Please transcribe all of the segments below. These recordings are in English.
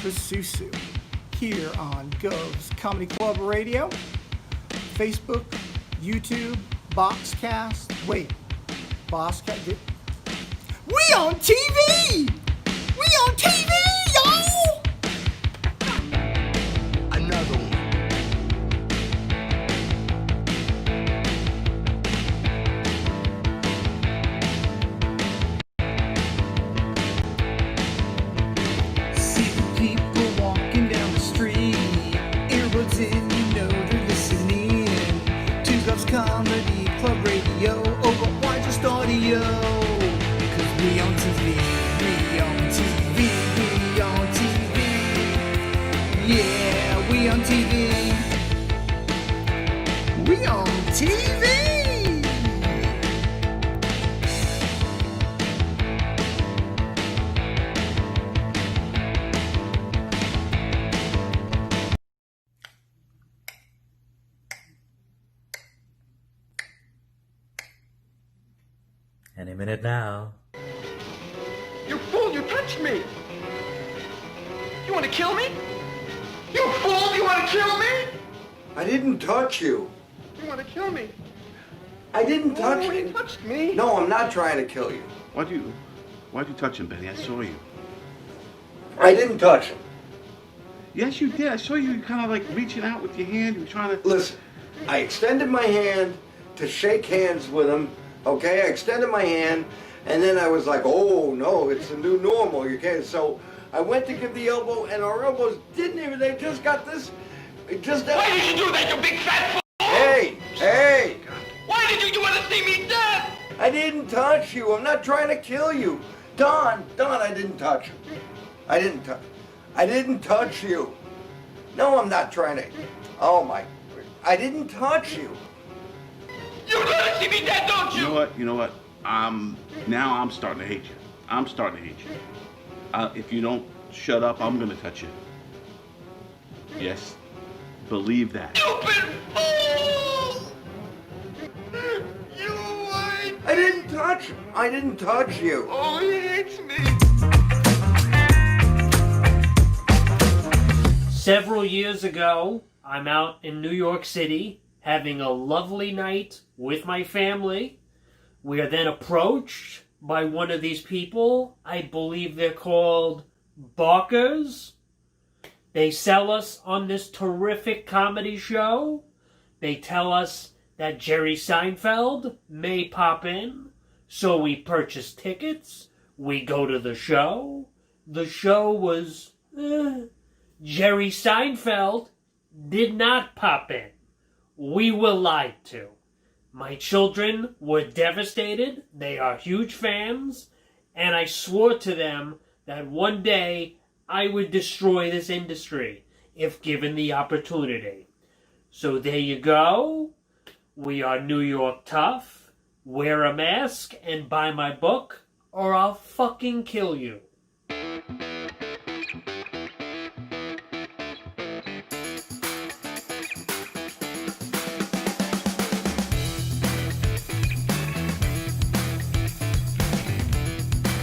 Rizzuti here on Gov's Comedy Club Radio, Facebook, YouTube, Boxcast. Wait, Boxcast? We on TV! We on TV, y'all! Another one. See the people walking down the street, earbuds in, you know they're listening to Gov's Comedy Club Radio. Oh, but why just audio? Cause we on TV, we on TV, we on TV. Yeah, we on TV. We on TV. Any minute now. You fool, you touched me! You want to kill me? You fool, you want to kill me? I didn't touch you. You want to kill me? I didn't touch Oh, you you. touched me. No, I'm not trying to kill you. Why'd you touch him, Benny? I saw you. I didn't touch him. Yes, you did. I saw you kind of like reaching out with your hand. You were trying to... Listen, I extended my hand to shake hands with him, okay? I extended my hand, and then I was like, oh, no, it's the new normal, you can't. So I went to give the elbow, and our elbows didn't even, they just got this, it just... Why did you do that, you big fat fool? Hey, hey! Why did you want to see me dead? I didn't touch you. I'm not trying to kill you. Don, I didn't touch you. I didn't touch you. No, I'm not trying to. Oh my, I didn't touch you. You want to see me dead, don't you? You know what? Now I'm starting to hate you. I'm starting to hate you. If you don't shut up, I'm gonna touch you. Yes, believe that. Stupid fool! You lied. I didn't touch you. I didn't touch you. Oh, he hates me. Several years ago, I'm out in New York City having a lovely night with my family. We are then approached by one of these people. I believe they're called Barkers. They sell us on this terrific comedy show. They tell us that Jerry Seinfeld may pop in. So we purchase tickets. We go to the show. The show was... Jerry Seinfeld did not pop in. We were lied to. My children were devastated. They are huge fans. And I swore to them that one day I would destroy this industry if given the opportunity. So there you go. We are New York tough. Wear a mask and buy my book, or I'll fucking kill you.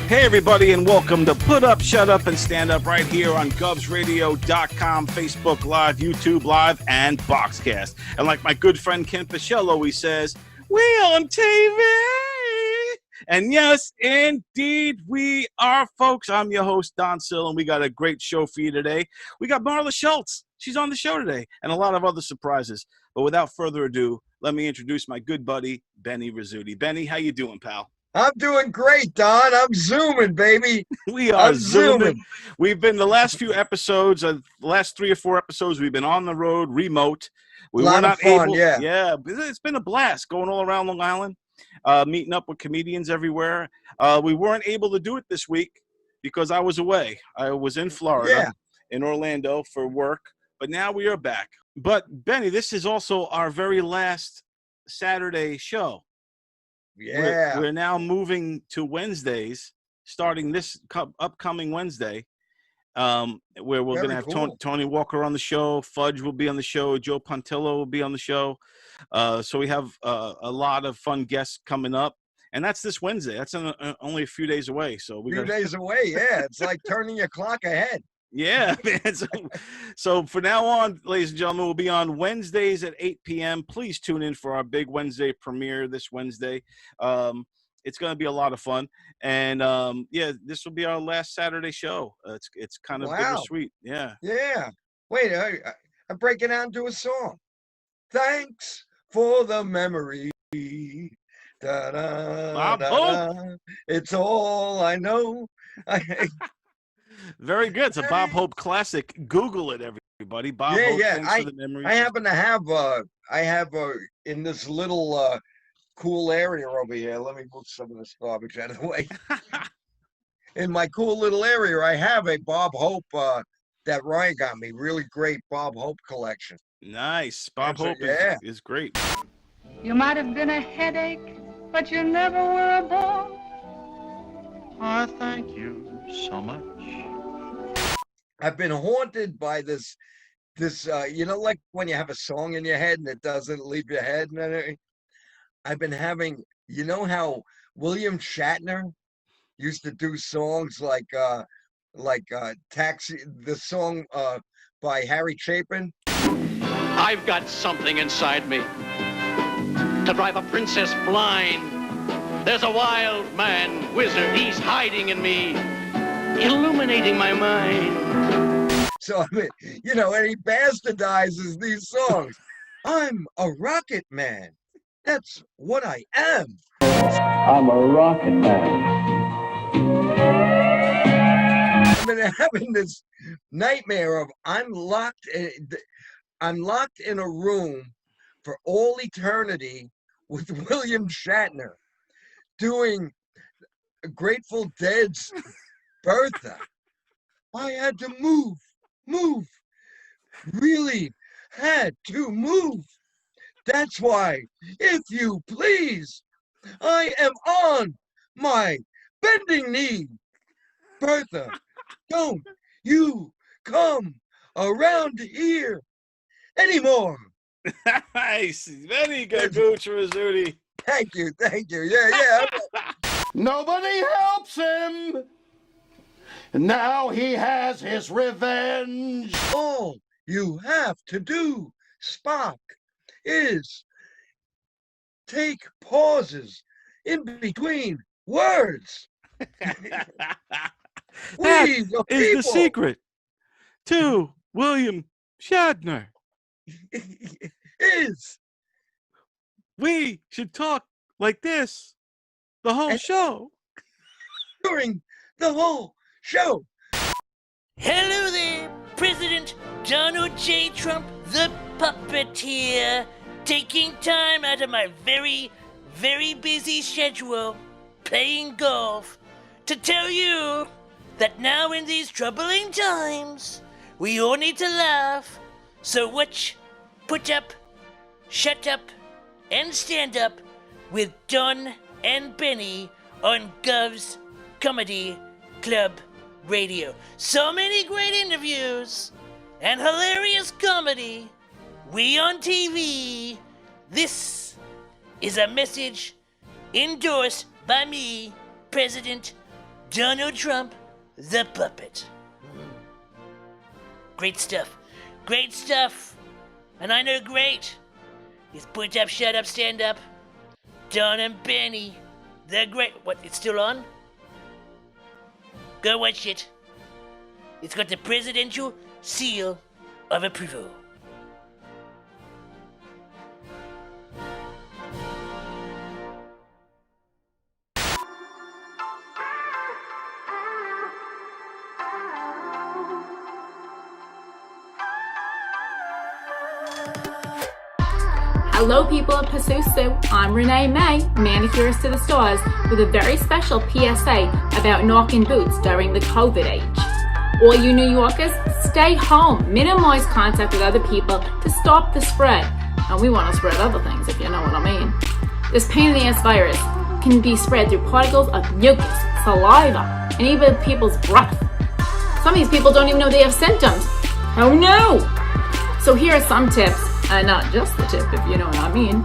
Hey everybody, and welcome to Put Up, Shut Up, and Stand Up right here on GovsRadio.com, Facebook Live, YouTube Live, and Boxcast. And like my good friend Ken Pichello always says, we on TV! And yes, indeed, we are, folks. I'm your host, Don Sill, and we got a great show for you today. We got Marla Schultz. She's on the show today, and a lot of other surprises. But without further ado, let me introduce my good buddy, Benny Rizzuti. Benny, how you doing, pal? I'm doing great, Don. I'm zooming, baby. We are I'm zooming. We've been the last few episodes, the last 3 or 4 episodes, we've been on the road, remote. We were not able. Yeah, it's been a blast going all around Long Island, meeting up with comedians everywhere. We weren't able to do it this week because I was away. I was in Florida, in Orlando for work, but now we are back. But Benny, this is also our very last Saturday show. Yeah. We're now moving to Wednesdays, starting this upcoming Wednesday, where we're going to have Tony Walker on the show. Fudge will be on the show. Joe Pontillo will be on the show. So we have a lot of fun guests coming up. And that's this Wednesday. That's only a few days away. So days away, yeah. It's like turning your clock ahead. Yeah, man. So for now on, ladies and gentlemen, we'll be on Wednesdays at 8 p.m. Please tune in for our big Wednesday premiere this Wednesday. It's going to be a lot of fun. And yeah, this will be our last Saturday show. It's kind of bittersweet. Yeah. Yeah. Wait, I'm breaking down to a song. Thanks for the memory. Da, da, Bob da, Hope. da. It's all I know. Very good. It's a Bob Hope classic. Google it, everybody. Bob Hope, thanks for the memories. I happen to have in this little cool area over here. Let me move some of this garbage out of the way. In my cool little area, I have a Bob Hope that Ryan got me. Really great Bob Hope collection. Nice. Bob Hope is great. You might have been a headache, but you never were a bore. I thank you so much. I've been haunted by this, like when you have a song in your head and it doesn't leave your head. And I've been having, you know how William Shatner used to do songs like Taxi, the song by Harry Chapin. I've got something inside me to drive a princess blind. There's a wild man, wizard, he's hiding in me, illuminating my mind. So, I mean, and he bastardizes these songs. I'm a rocket man. That's what I am. I'm a rocket man. I've been having this nightmare of I'm locked in a room for all eternity with William Shatner doing Grateful Dead's Bertha. I had to move, really had to move. That's why, if you please, I am on my bending knee. Bertha, don't you come around here anymore. Nice. Very good, Booch Rizzuti. Thank you. Yeah. Nobody helps him. Now he has his revenge. All you have to do, Spock, is take pauses in between words. That is the secret to William Shatner. Is we should talk like this the whole show. During the whole show. Hello there, President Donald J. Trump, the puppeteer, taking time out of my very, very busy schedule playing golf to tell you that now in these troubling times, we all need to laugh. So watch, put up, shut up, and stand up with Don and Benny on Gov's Comedy Club Radio. So many great interviews and hilarious comedy. We on TV. This is a message endorsed by me, President Donald Trump, the puppet. Great stuff. Great stuff. And I know great is put up, shut up, stand up. Don and Benny. They're great. What, it's still on? Go watch it. It's got the presidential seal of approval. Hello people of Pasusu, I'm Renee May, manicurist to the stars, with a very special PSA about knocking boots during the COVID age. All you New Yorkers, stay home, minimize contact with other people to stop the spread. And we want to spread other things, if you know what I mean. This pain in the ass virus can be spread through particles of mucus, saliva, and even people's breath. Some of these people don't even know they have symptoms. Oh no! So here are some tips, and not just the tip if you know what I mean,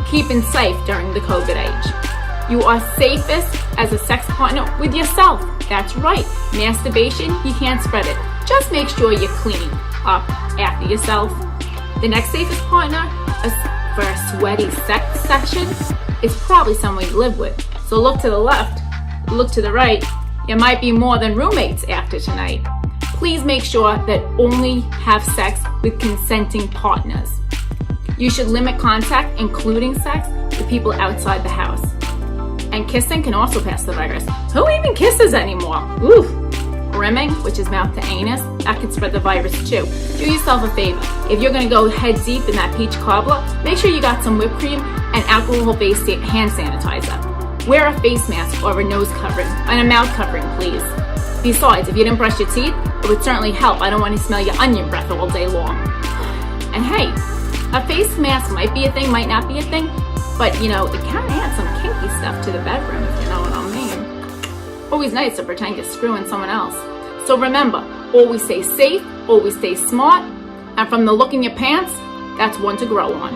keeping safe during the COVID age. You are safest as a sex partner with yourself. That's right, masturbation, you can't spread it. Just make sure you're cleaning up after yourself. The next safest partner for a sweaty sex session is probably someone you live with. So look to the left, look to the right. You might be more than roommates after tonight. Please make sure that only have sex with consenting partners. You should limit contact, including sex, with people outside the house. And kissing can also pass the virus. Who even kisses anymore? Oof. Rimming, which is mouth to anus, that can spread the virus too. Do yourself a favor. If you're gonna go head deep in that peach cobbler, make sure you got some whipped cream and alcohol-based hand sanitizer. Wear a face mask or a nose covering and a mouth covering, please. Besides, if you didn't brush your teeth, it would certainly help. I don't want to smell your onion breath all day long. And hey, a face mask might be a thing, might not be a thing, but it can add some kinky stuff to the bedroom, if you know what I mean. Always nice to pretend you're screwing someone else. So remember, always stay safe, always stay smart, and from the look in your pants, that's one to grow on.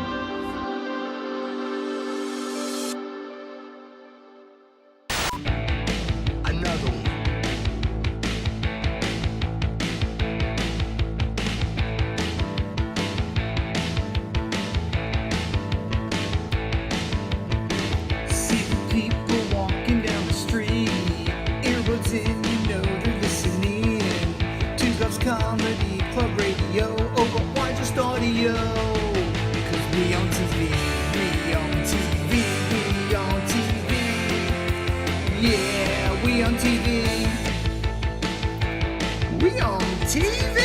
Comedy Club Radio, oh, but why just audio? Cause we on TV, we on TV, we on TV. Yeah, we on TV. We on TV.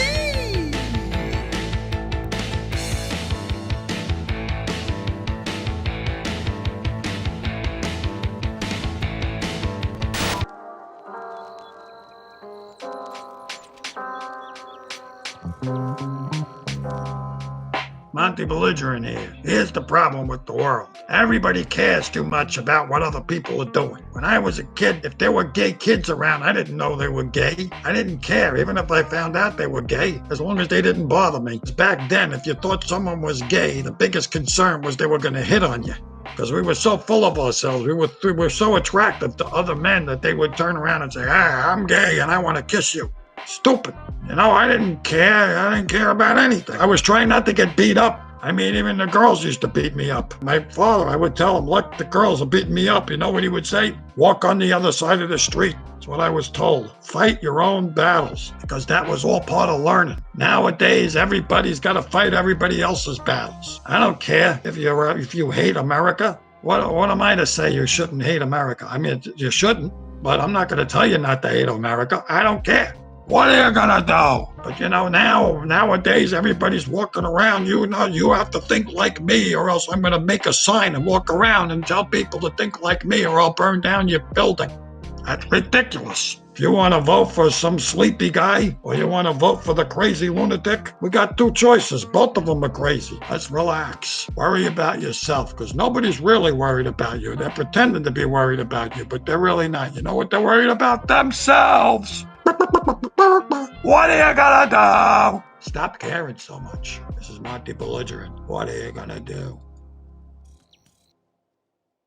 Monty Belligerent here. Here's the problem with the world. Everybody cares too much about what other people are doing. When I was a kid, if there were gay kids around, I didn't know they were gay. I didn't care, even if I found out they were gay, as long as they didn't bother me. Back then, if you thought someone was gay, the biggest concern was they were going to hit on you. Because we were so full of ourselves, we were so attractive to other men that they would turn around and say, I'm gay and I want to kiss you. Stupid. I didn't care. I didn't care about anything. I was trying not to get beat up. I mean, even the girls used to beat me up. My father, I would tell him, look, the girls are beating me up. You know what he would say? Walk on the other side of the street. That's what I was told. Fight your own battles, because that was all part of learning. Nowadays, everybody's got to fight everybody else's battles. I don't care if you hate America. What am I to say you shouldn't hate America? I mean, you shouldn't, but I'm not going to tell you not to hate America. I don't care. What are you gonna do? But nowadays everybody's walking around, you have to think like me, or else I'm gonna make a sign and walk around and tell people to think like me, or I'll burn down your building. That's ridiculous. If you want to vote for some sleepy guy, or you want to vote for the crazy lunatic, we got two choices. Both of them are crazy. Let's relax. Worry about yourself, because nobody's really worried about you. They're pretending to be worried about you, but they're really not. You know what they're worried about? Themselves. What are you gonna do? Stop caring so much. This is Monty Belligerent. What are you gonna do?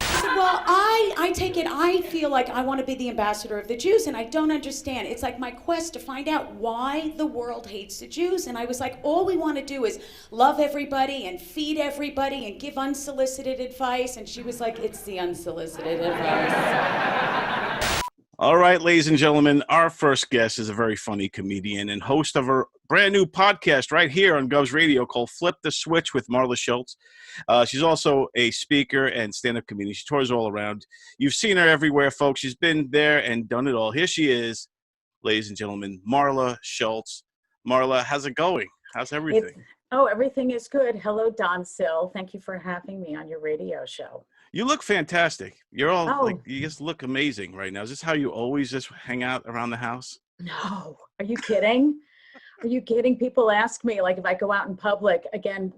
Well, I feel like I want to be the ambassador of the Jews, and I don't understand. It's like my quest to find out why the world hates the Jews, and I was like, all we want to do is love everybody and feed everybody and give unsolicited advice, and she was like, it's the unsolicited advice. All right, ladies and gentlemen, our first guest is a very funny comedian and host of a brand new podcast right here on Govs Radio called Flip the Switch with Marla Schultz. She's also a speaker and stand-up comedian. She tours all around. You've seen her everywhere, folks. She's been there and done it all. Here she is, ladies and gentlemen, Marla Schultz. Marla, how's it going? How's everything? Everything is good. Hello, Don Sill. Thank you for having me on your radio show. You look fantastic. You're all you just look amazing right now. Is this how you always just hang out around the house? No. Are you kidding? Are you kidding? People ask me, like, if I go out in public, again,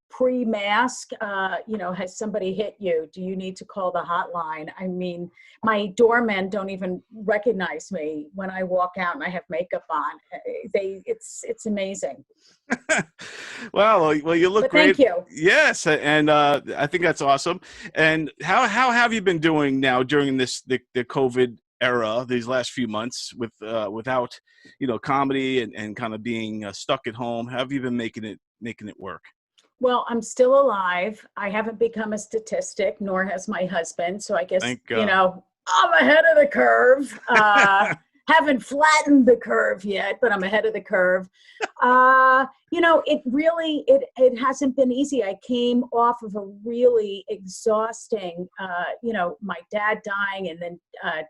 pre-mask, has somebody hit you? Do you need to call the hotline? I mean, my doormen don't even recognize me when I walk out and I have makeup on. It's amazing. Well, you look great. Thank you. Yes, and I think that's awesome. And how have you been doing now during the COVID era, these last few months, without comedy and kind of being stuck at home? How have you been making it work? Well, I'm still alive. I haven't become a statistic, nor has my husband. So I guess, Thank God. I'm ahead of the curve. Haven't flattened the curve yet, but I'm ahead of the curve. It really, it hasn't been easy. I came off of a really exhausting, my dad dying and then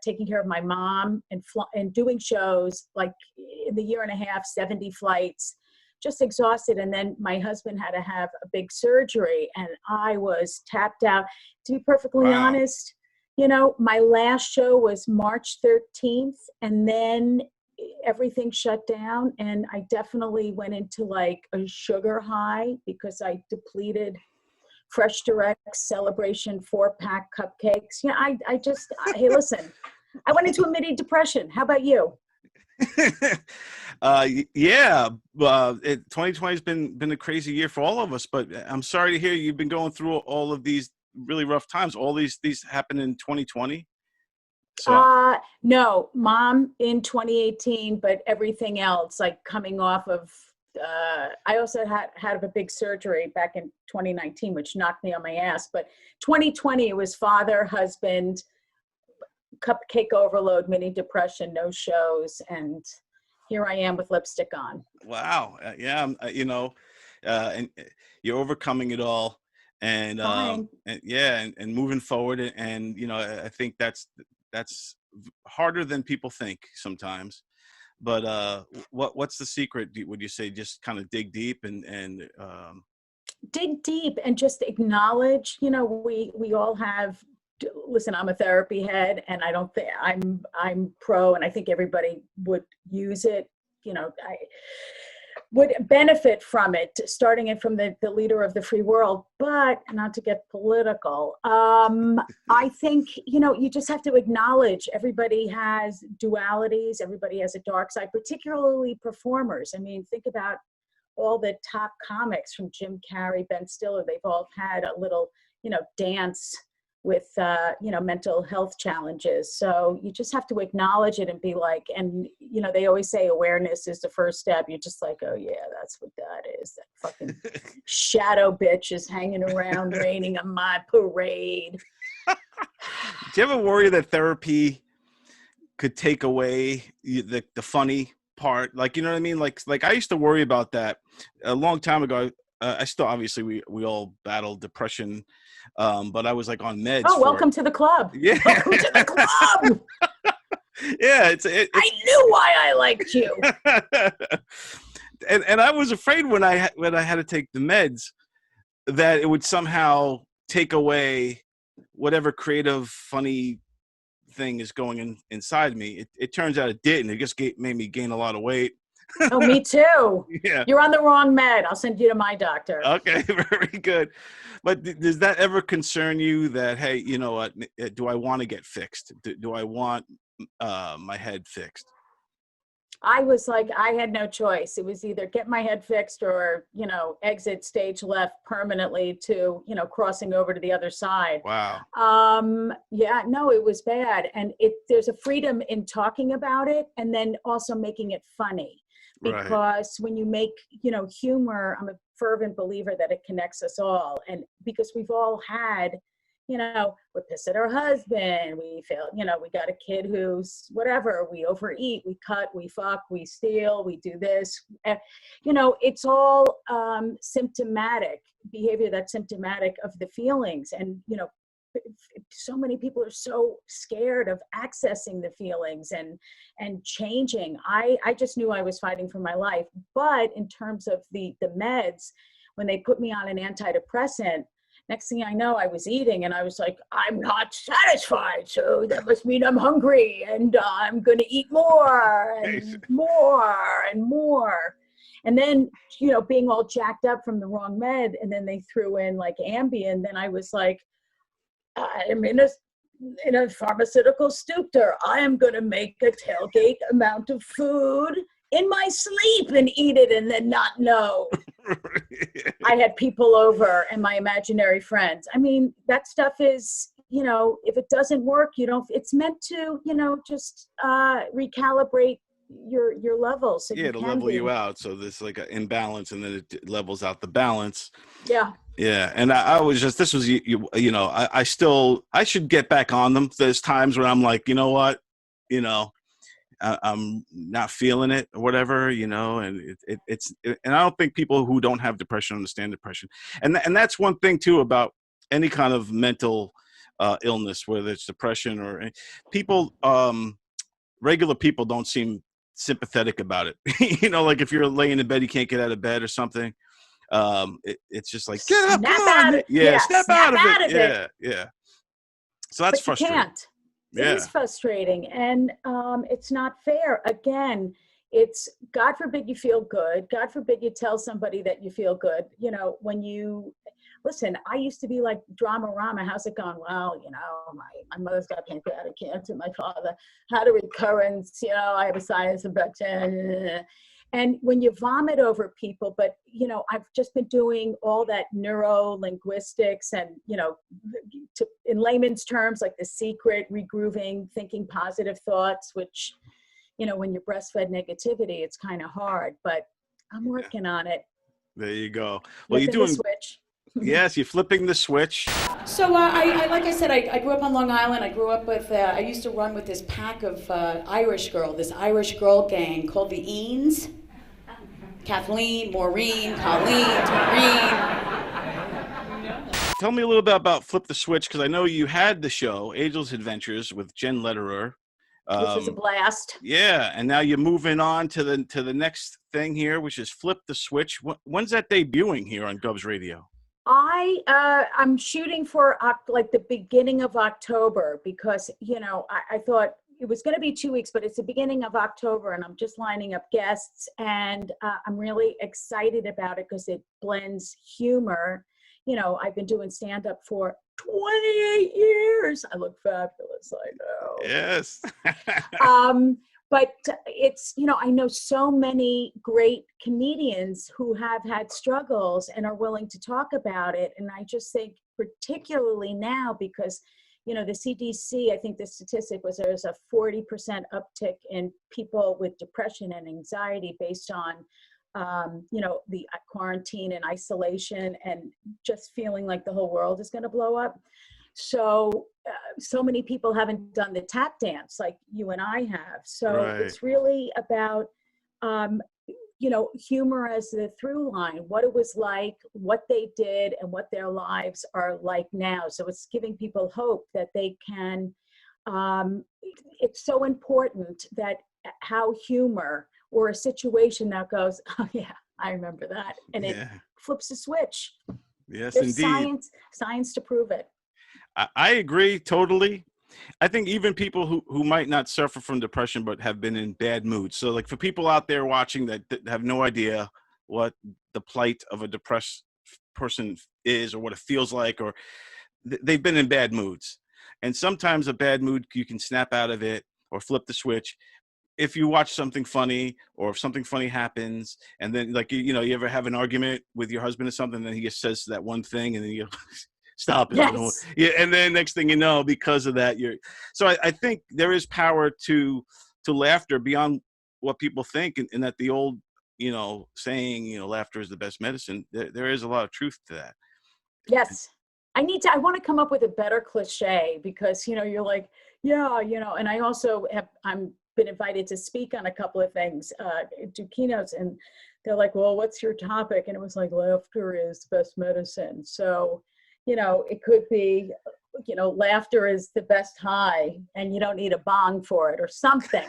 taking care of my mom and doing shows like in the year and a half, 70 flights. Just exhausted. And then my husband had to have a big surgery and I was tapped out. To be perfectly honest, my last show was March 13th and then everything shut down. And I definitely went into like a sugar high because I depleted Fresh Direct Celebration 4-pack cupcakes. Hey, listen, I went into a mini depression. How about you? 2020 has been a crazy year for all of us, but I'm sorry to hear you've been going through all of these really rough times. All these happened in 2020. So no, Mom in 2018, but everything else, like coming off of I also had a big surgery back in 2019, which knocked me on my ass, but 2020 it was father, husband, cupcake overload, mini depression, no shows, and here I am with lipstick on. Wow. And you're overcoming it all, and and moving forward, and I think that's harder than people think sometimes. But what's the secret? Would you say just kind of dig deep and dig deep and just acknowledge? We all have. Listen, I'm a therapy head, and I don't think I'm pro, and I think everybody would use it. I would benefit from it, starting it from the leader of the free world. But not to get political, I think you just have to acknowledge everybody has dualities. Everybody has a dark side, particularly performers. I mean, think about all the top comics from Jim Carrey, Ben Stiller. They've all had a little dance with mental health challenges. So you just have to acknowledge it and be like, and they always say awareness is the first step. You're just like, oh yeah, that's what that is. That fucking shadow bitch is hanging around raining on my parade. Do you ever worry that therapy could take away the funny part? Like, you know what I mean? Like I used to worry about that a long time ago. I still, obviously we all battle depression, but I was like on meds. Oh, welcome to the club. Yeah. Welcome to the club. Yeah. I knew why I liked you. and I was afraid when I had to take the meds that it would somehow take away whatever creative, funny thing is going inside me. It turns out it didn't. It just made me gain a lot of weight. Oh, me too. Yeah. You're on the wrong med. I'll send you to my doctor. Okay, very good. But does that ever concern you that, hey, you know what, do I want to get fixed? Do I want my head fixed? I was like, I had no choice. It was either get my head fixed or, exit stage left permanently to, crossing over to the other side. Wow. Yeah, no, it was bad. And there's a freedom in talking about it and then also making it funny. Because when you make, humor, I'm a fervent believer that it connects us all. And because we've all had, we're pissed at our husband, we fail, we got a kid who's whatever, we overeat, we cut, we fuck, we steal, we do this. It's all symptomatic behavior that's symptomatic of the feelings. And, so many people are so scared of accessing the feelings and changing. I just knew I was fighting for my life. But in terms of the meds, when they put me on an antidepressant, next thing I know, I was eating and I was like, I'm not satisfied. So that must mean I'm hungry and I'm going to eat more and more and more. And then, being all jacked up from the wrong med, and then they threw in like Ambien, then I was like, I'm in a pharmaceutical stupor. I am going to make a tailgate amount of food in my sleep and eat it and then not know. I had people over and my imaginary friends. I mean, that stuff is, if it doesn't work, it's meant to, just recalibrate your levels. So Yeah, to level you out. So there's like an imbalance, and then it levels out the balance. Yeah. Yeah, and I was just, this was, I should get back on them. There's times where I'm like, you know what, I'm not feeling it or whatever, and and I don't think people who don't have depression understand depression. And that's one thing too about any kind of mental illness, whether it's depression or people, regular people don't seem sympathetic about it. Like if you're laying in bed, you can't get out of bed or something. It's just like, get up, Snap come on. out of- Yeah, yeah, snap out of it. it. Yeah. So that's But frustrating. You can't. It is frustrating, and it's not fair. Again, it's, God forbid you feel good. God forbid you tell somebody that you feel good. When you listen, I used to be like drama rama. How's it going? Well, my mother's got pancreatic cancer. My father had a recurrence. I have a sinus infection. And when you vomit over people, but, I've just been doing all that neuro-linguistics and, in layman's terms, like The Secret, regrooving, thinking positive thoughts, which, when you're breastfed negativity, it's kind of hard, but I'm working on it. There you go. Well, you're Flipping doing the switch. Yes, you're flipping the switch. So I like I said, I grew up on Long Island. I grew up with, I used to run with this pack of this Irish girl gang called the Eanes. Kathleen, Maureen, Colleen, Taureen. Tell me a little bit about Flip the Switch, because I know you had the show Angel's Adventures with Jen Lederer, which was a blast. Yeah, and now you're moving on to the next thing here, which is Flip the Switch. When's that debuting here on Govs Radio? I'm shooting for like the beginning of October, because I thought it was going to be 2 weeks, but it's the beginning of October, and I'm just lining up guests, and I'm really excited about it because it blends humor. I've been doing stand-up for 28 years. I look fabulous, I know. Yes. But it's, I know so many great comedians who have had struggles and are willing to talk about it. And I just think particularly now, because, the CDC, I think the statistic was there's a 40% uptick in people with depression and anxiety based on, the quarantine and isolation and just feeling like the whole world is going to blow up. So, so many people haven't done the tap dance like you and I have. So Right. It's really about, humor as the through line, what it was like, what they did, and what their lives are like now. So it's giving people hope that they can, it's so important that how humor or a situation that goes, oh yeah, I remember that. And it flips a switch. Yes, There's indeed. science to prove it. I agree totally. I think even people who might not suffer from depression but have been in bad moods. So like for people out there watching that have no idea what the plight of a depressed person is or what it feels like, or they've been in bad moods. And sometimes a bad mood, you can snap out of it or flip the switch if you watch something funny, or if something funny happens, and then like, you ever have an argument with your husband or something, and then he just says that one thing, and then you stop it. Yes. And then next thing you know, because of that, so I think there is power to laughter beyond what people think, and that the old, saying, laughter is the best medicine. There is a lot of truth to that. Yes. I want to come up with a better cliche, because, you're like, yeah, and I also I'm been invited to speak on a couple of things, do keynotes, and they're like, well, what's your topic? And it was like, laughter is the best medicine. So, it could be, laughter is the best high, and you don't need a bong for it or something.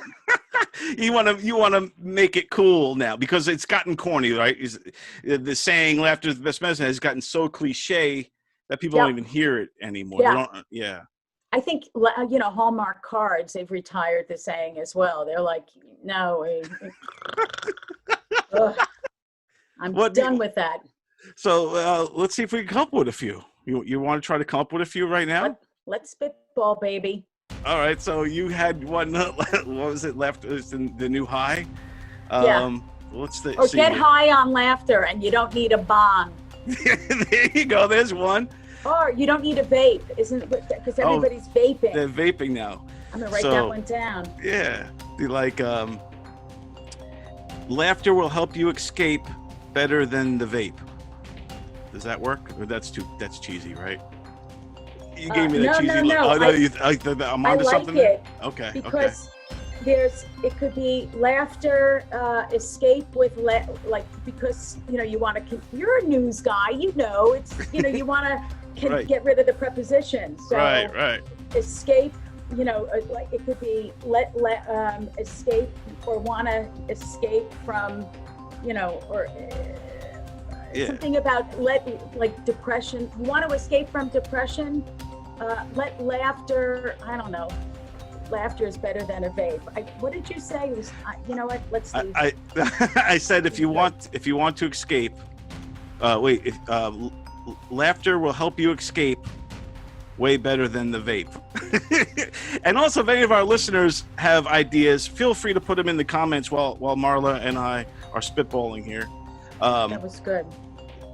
You want to make it cool now, because it's gotten corny, right? The saying laughter is the best medicine has gotten so cliche that people don't even hear it anymore. Yeah. I think, Hallmark cards, they've retired the saying as well. They're like, no, I'm done with that. So let's see if we can come up with a few. You want to try to come up with a few right now? Let's spitball, baby. All right. So you had one. What was it? Left is the new high. Yeah. Or get high on laughter, and you don't need a bong. There you go. There's one. Or you don't need a vape, isn't it? Because everybody's vaping. They're vaping now. I'm gonna write that one down. Yeah, laughter will help you escape better than the vape. Does that work? Or that's cheesy, right? You gave me that cheesy look. No. I'm onto something. I like it. Okay. Because it could be laughter, escape with because you want to. You're a news guy, it's you want to Right. get rid of the preposition. So Right. escape. Like it could be escape or want to escape from, or. Something about depression. You want to escape from depression? Let laughter. I don't know. Laughter is better than a vape. What did you say? It was. You know what? Let's see. I said if you want to escape, laughter will help you escape way better than the vape. And also, if any of our listeners have ideas, feel free to put them in the comments while Marla and I are spitballing here. That was good.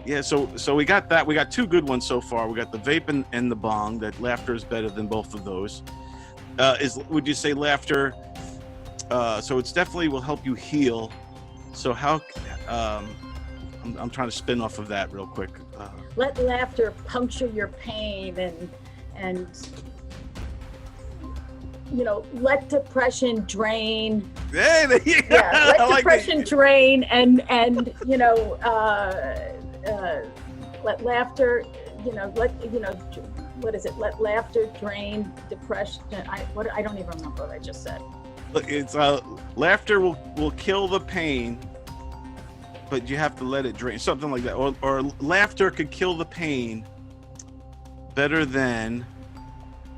Yeah, so we got that. We got two good ones so far. We got the vape and the bong. That laughter is better than both of those. Would you say laughter? So it's definitely will help you heal. So how? I'm trying to spin off of that real quick. Let laughter puncture your pain and let depression drain. Hey, Let depression drain and let laughter, what is it? Let laughter drain depression. I don't even remember what I just said. Look, it's laughter will kill the pain, but you have to let it drain. Something like that. Or laughter could kill the pain better than.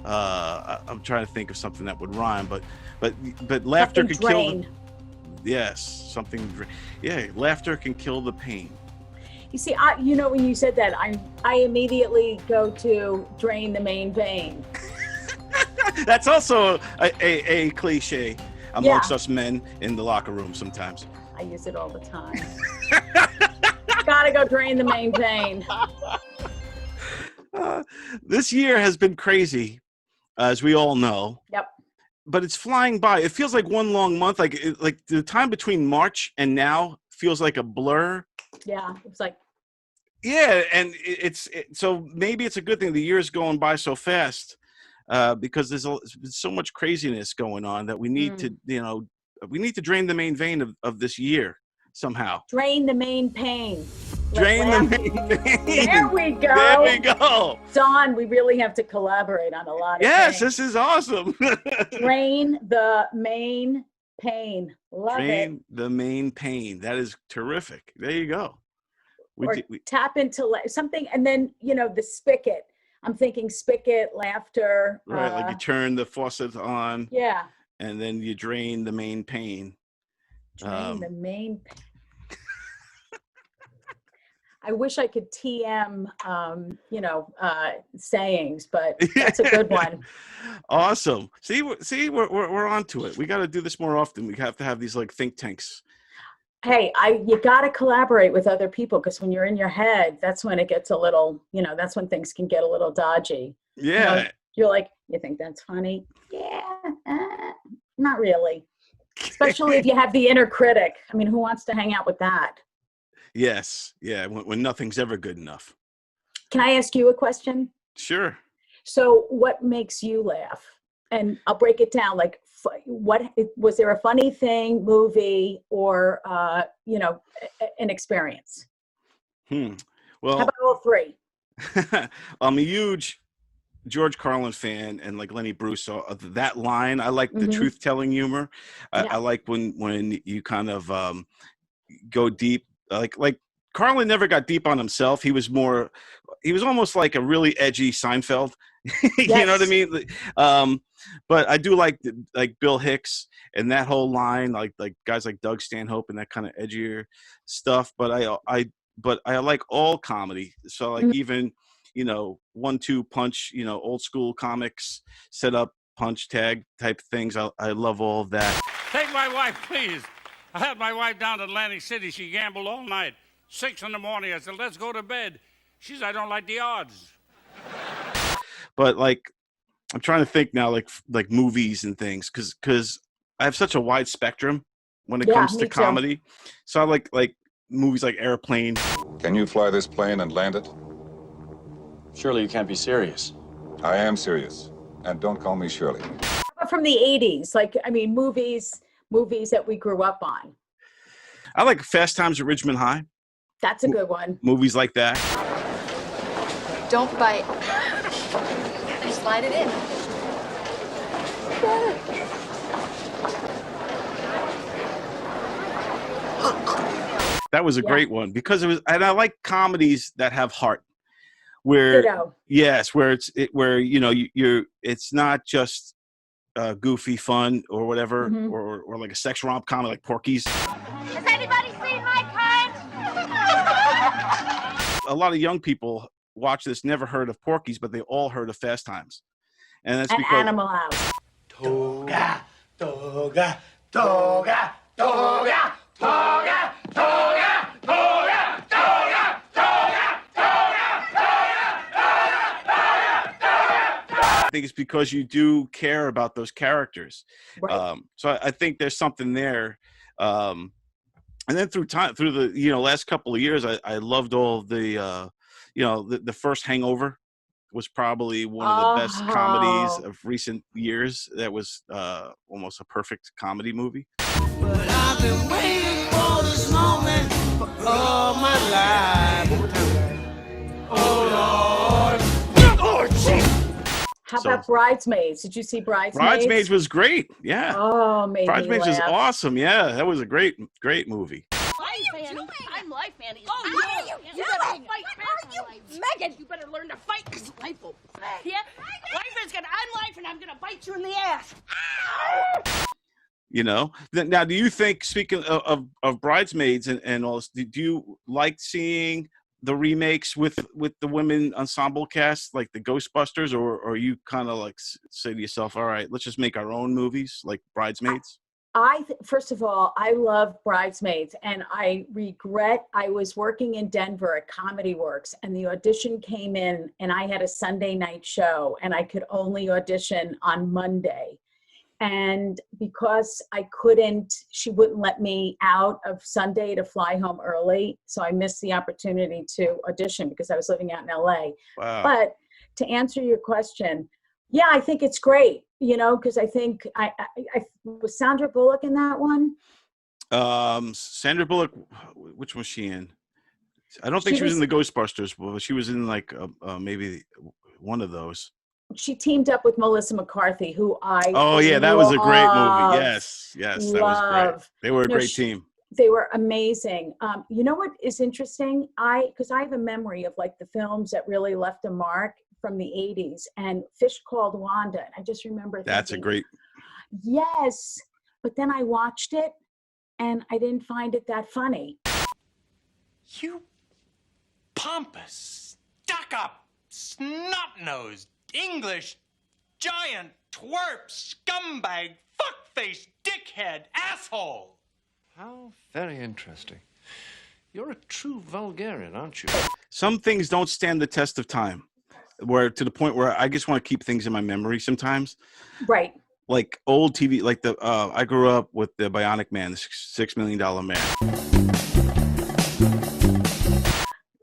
I'm trying to think of something that would rhyme, but laughter something could drain. kill. Yes, something. Yeah, laughter can kill the pain. You see, when you said that, I immediately go to drain the main vein. That's also a cliche amongst us men in the locker room sometimes. I use it all the time. Gotta go drain the main vein. This year has been crazy, as we all know. Yep. But it's flying by. It feels like one long month. Like the time between March and now feels like a blur. Yeah, it's like. Yeah, and so maybe it's a good thing the year is going by so fast, because there's so much craziness going on that we need to, we need to drain the main vein of this year somehow. Drain the main pain. Drain the main vein. There we go. There we go. Don, we really have to collaborate on a lot of Yes, things. this is awesome. Drain the main pain. Love Drain the main pain. That is terrific. There you go. Or tap into something, and then the spigot. I'm thinking spigot, laughter. Right, like you turn the faucet on. Yeah. And then you drain the main pain. Drain the main pain. I wish I could TM, sayings, but that's a good one. Awesome. See, we're onto it. We got to do this more often. We have to have these like think tanks. Hey, you got to collaborate with other people, because when you're in your head, that's when it gets a little, that's when things can get a little dodgy. Yeah. You're like, you think that's funny? Yeah, not really. Especially if you have the inner critic. I mean, who wants to hang out with that? Yes. Yeah. When nothing's ever good enough. Can I ask you a question? Sure. So what makes you laugh? And I'll break it down. Like, what was there a funny thing, movie, or an experience? Well, how about all three? I'm a huge George Carlin fan, and like Lenny Bruce. So that line, I like the truth-telling humor. I like when you kind of go deep. Like Carlin never got deep on himself. He was almost like a really edgy Seinfeld. You know what I mean? But I do like Bill Hicks and that whole line, like guys like Doug Stanhope and that kind of edgier stuff. But I like all comedy. So like even 1-2 punch, old school comics, set up, punch, tag type things. I love all of that. Take my wife, please. I had my wife down to Atlantic City. She gambled all night. 6 a.m. I said, let's go to bed. She said, I don't like the odds. But like, I'm trying to think now, like movies and things, because I have such a wide spectrum when it comes to me too. comedy. So I like movies like Airplane. Can you fly this plane and land it? Surely you can't be serious. I am serious. And don't call me Shirley. From the 80s, like, I mean, movies that we grew up on. I like Fast Times at Ridgemont High. That's a good one. Movies like that. Don't bite. Just slide it in. That was a great one because it was, and I like comedies that have heart. Where Ditto. yes, where where you know you're it's not just goofy fun or whatever, or like a sex rom-com like Porky's. Has anybody seen my kind? A lot of young people watch this, never heard of Porky's, but they all heard of Fast Times, and that's because Animal House. Toga, toga, toga, toga, toga, toga, toga, toga, toga, I think it's because you do care about those characters. Right. So I think there's something there. And then through the last couple of years, I loved all the the first Hangover was probably one of the best comedies of recent years. That was almost a perfect comedy movie. But I've been waiting for this moment for all my life. Oh Lord. Oh jeez. How about Bridesmaids? Did you see Bridesmaids? Bridesmaids was great. Yeah. Oh, made Bridesmaids me was laugh. awesome. Yeah, that was a great movie. What are you doing? I'm life, Annie. Oh, What are you You doing? better fight What back, are you, Life. Megan? You better learn to fight because life will. Yeah? Life is gonna. I'm life and I'm gonna bite you in the ass. You know. Now, do you think, speaking of Bridesmaids and all this, do you like seeing the remakes with the women ensemble cast, like the Ghostbusters, or you kind of like say to yourself, all right, let's just make our own movies like Bridesmaids? First of all, I love Bridesmaids, and I regret I was working in Denver at Comedy Works, and the audition came in, and I had a Sunday night show, and I could only audition on Monday. And because I couldn't, she wouldn't let me out of Sunday to fly home early, so I missed the opportunity to audition because I was living out in LA. Wow. But to answer your question, yeah, I think it's great, because I think I was Sandra Bullock in that one. Sandra Bullock, which was she in? I don't think she was in the Ghostbusters, but she was in like maybe one of those. She teamed up with Melissa McCarthy, who I that was a great movie. Yes, that was great. They were a great team. They were amazing. You know what is interesting? Because I have a memory of like the films that really left a mark from the 80s, and Fish Called Wanda. And I just remember That's a great. Yes, but then I watched it, and I didn't find it that funny. You pompous, stuck-up, snot-nosed, English, giant, twerp, scumbag, fuckface, dickhead, asshole. How very interesting. You're a true vulgarian, aren't you? Some things don't stand the test of time, where to the point where I just want to keep things in my memory sometimes. Right. Like old TV, like I grew up with the Bionic Man, the $6 Million Man.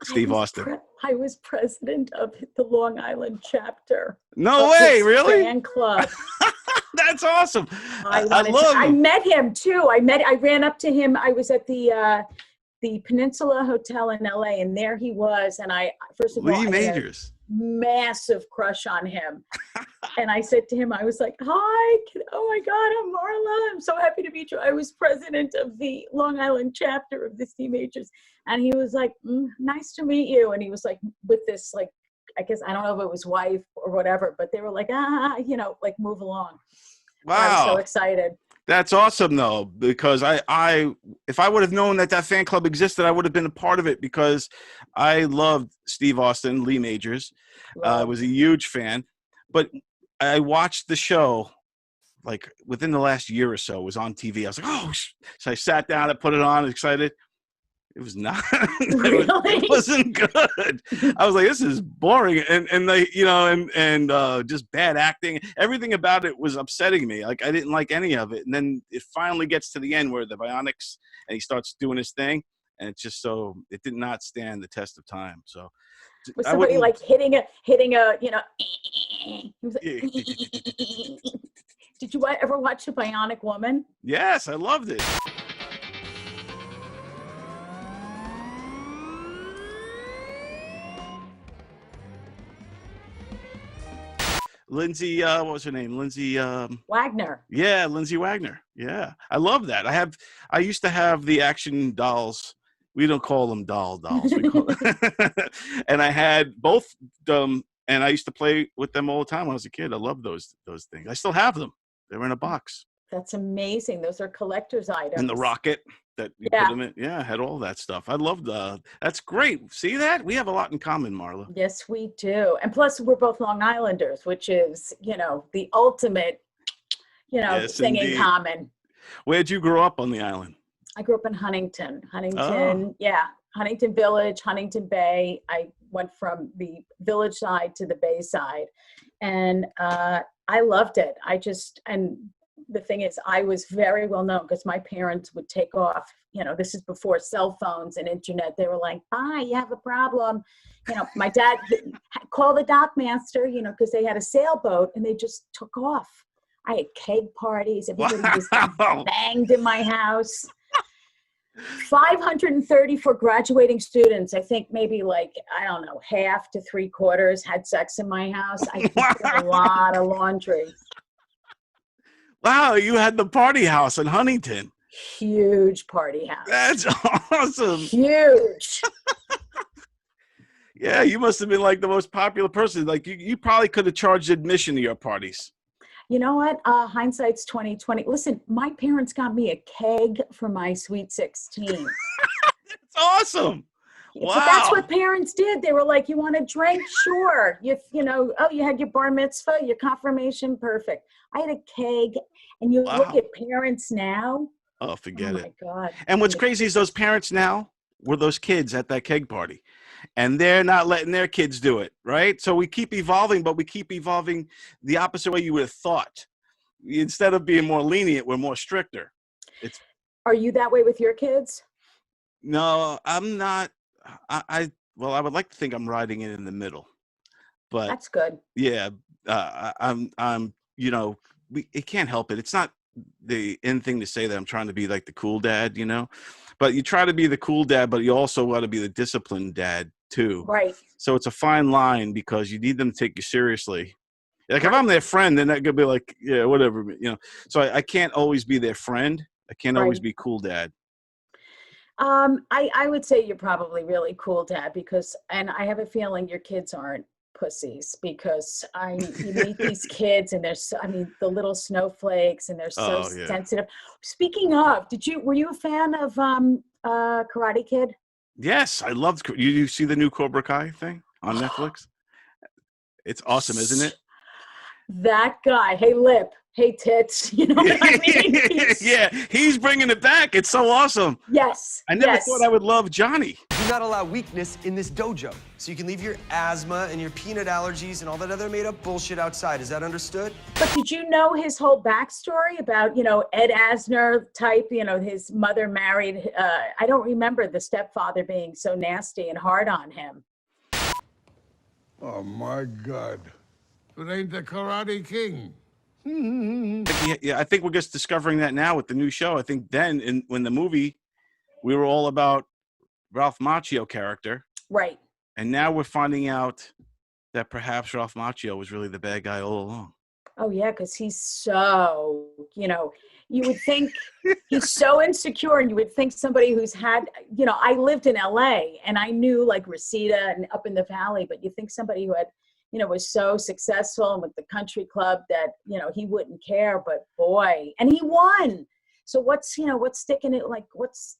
Steve Austin. I was president of the Long Island chapter. No way, really? Fan club. That's awesome. I love I him. met him too. I ran up to him. I was at the Peninsula Hotel in LA, and there he was. And first of all, Lee I had a Majors. massive crush on him. And I said to him, I was like, hi, oh my God, I'm Marla. I'm so happy to meet you. I was president of the Long Island chapter of the Steve Majors. And he was like, nice to meet you. And he was like, with this, like, I guess, I don't know if it was wife or whatever, but they were like, like move along. Wow. I was so excited. That's awesome, though, because I if I would have known that fan club existed, I would have been a part of it because I loved Steve Austin, Lee Majors. I was a huge fan, but I watched the show like within the last year or so. It was on TV. I was like, oh, so I sat down, I put it on, excited. It was not. Really? It wasn't good. I was like, this is boring, and they, and just bad acting. Everything about it was upsetting me. Like I didn't like any of it. And then it finally gets to the end where the bionics and he starts doing his thing, and it's just so it did not stand the test of time. So Was I somebody wouldn't. like hitting a he was like, did you ever watch The Bionic Woman? Yes, I loved it. Lindsay, what was her name? Lindsay Wagner. Yeah, Lindsay Wagner. Yeah, I love that. I used to have the action dolls. We don't call them dolls. We call and I had both and I used to play with them all the time when I was a kid. I loved those things. I still have them. They were in a box. That's amazing. Those are collector's items. And the rocket that you put them in. Yeah, I had all that stuff. I loved that's great. See that? We have a lot in common, Marla. Yes, we do. And plus we're both Long Islanders, which is, the ultimate, Yes, thing indeed. in common. Where'd you grow up on the island? I grew up in Huntington. Oh. Huntington Village, Huntington Bay. I went from the village side to the bay side. And I loved it. And the thing is, I was very well known because my parents would take off. This is before cell phones and internet. They were like, bye, you have a problem. My dad called the dock master, because they had a sailboat and they just took off. I had keg parties. Everybody was banged in my house. 534 graduating students. I think maybe half to 3/4 had sex in my house. I did a lot of laundry. Wow, you had the party house in Huntington. Huge party house. That's awesome. Huge. Yeah, you must have been like the most popular person. Like you probably could have charged admission to your parties. You know what? Hindsight's 2020. Listen, my parents got me a keg for my Sweet 16. That's awesome. Wow. But that's what parents did. They were like, you want a drink? Sure. You had your bar mitzvah, your confirmation, perfect. I had a keg, and you look at parents now. Oh, forget it. Oh, my God. And what's crazy is those parents now were those kids at that keg party. And they're not letting their kids do it, right? So we keep evolving, but we keep evolving the opposite way you would have thought. Instead of being more lenient, we're more stricter. Are you that way with your kids? No, I'm not. I would like to think I'm riding it in the middle, but that's good. Yeah, I'm. It can't help it. It's not the end thing to say that I'm trying to be like the cool dad, but you try to be the cool dad, but you also want to be the disciplined dad too. Right. So it's a fine line because you need them to take you seriously. Like if I'm their friend, then that could be like, yeah, whatever, So I can't always be their friend. I can't always be cool dad. I would say you're probably really cool, Dad, and I have a feeling your kids aren't pussies because you meet these kids and the little snowflakes and they're so sensitive. Speaking of, were you a fan of Karate Kid? Yes, I loved. You see the new Cobra Kai thing on Netflix? It's awesome, isn't it? That guy, hey lip, hey tits, you know what I mean? Yeah, he's bringing it back. It's so awesome. Yes. I never thought I would love Johnny. Do not allow weakness in this dojo. So you can leave your asthma and your peanut allergies and all that other made up bullshit outside. Is that understood? But did you know his whole backstory about, Ed Asner type, his mother married, I don't remember the stepfather being so nasty and hard on him. Oh my God. It ain't the Karate King. Yeah, I think we're just discovering that now with the new show. I think then when the movie, we were all about Ralph Macchio character. Right. And now we're finding out that perhaps Ralph Macchio was really the bad guy all along. Oh, yeah, because he's so, you would think he's so insecure, and you would think somebody who's had, I lived in LA and I knew like Reseda and up in the valley, but you think somebody who had, was so successful and with the country club that, he wouldn't care, but boy, and he won. So what's sticking it, like, what's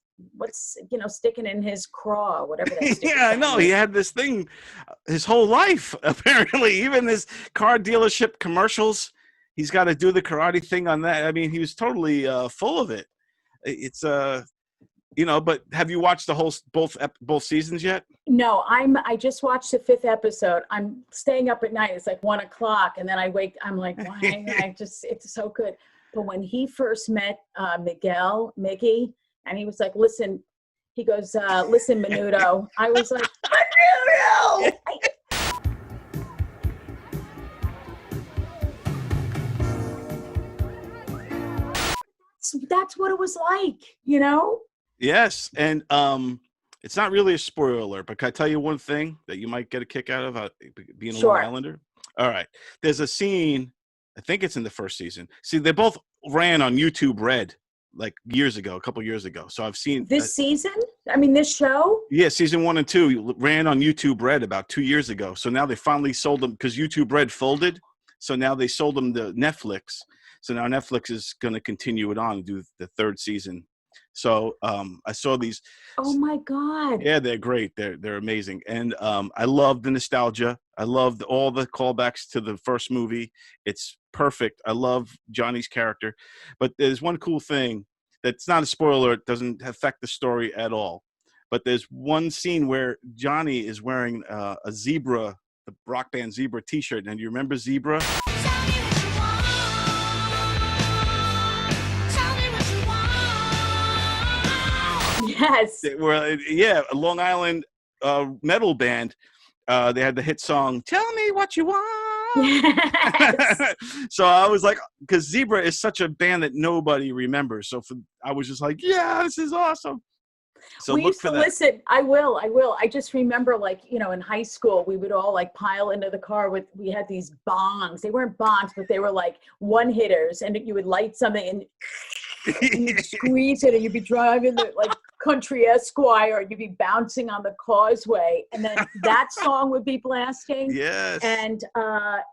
sticking in his craw, whatever that yeah, I know. He had this thing his whole life, apparently. Even his car dealership commercials, he's got to do the karate thing on that. I mean, he was totally full of it. It's but have you watched the whole both seasons yet? No, I just watched the 5th episode. I'm staying up at night. It's like 1 o'clock, and then I wake. I'm like, why? It's so good. But when he first met Mickey, and he was like, listen, he goes, listen, Menudo. I was like, Menudo. That's what it was like, Yes, and it's not really a spoiler, but can I tell you one thing that you might get a kick out of being a Long Islander? All right, there's a scene, I think it's in the first season. See, they both ran on YouTube Red like a couple years ago. So I've seen this season. I mean, this show. Yeah, season 1 and 2 ran on YouTube Red about 2 years ago. So now they finally sold them because YouTube Red folded. So now they sold them to Netflix. So now Netflix is going to continue it on and do the 3rd season. So I saw these. Oh my God! Yeah, they're great. They're amazing, and I love the nostalgia. I love all the callbacks to the first movie. It's perfect. I love Johnny's character, but there's one cool thing that's not a spoiler. It doesn't affect the story at all. But there's one scene where Johnny is wearing a Zebra, the rock band Zebra T-shirt. And do you remember Zebra? Yes. Well, yeah, a Long Island metal band. They had the hit song, "Tell Me What You Want." Yes. So I was like, because Zebra is such a band that nobody remembers. So I was just like, yeah, this is awesome. So we look used for to that. listen. I will. I just remember, like, in high school, we would all like pile into the car we had these bongs. They weren't bongs, but they were like one hitters, and you would light something and you'd squeeze it, and you'd be driving the like Country Esquire, and you'd be bouncing on the causeway, and then that song would be blasting. Yes. And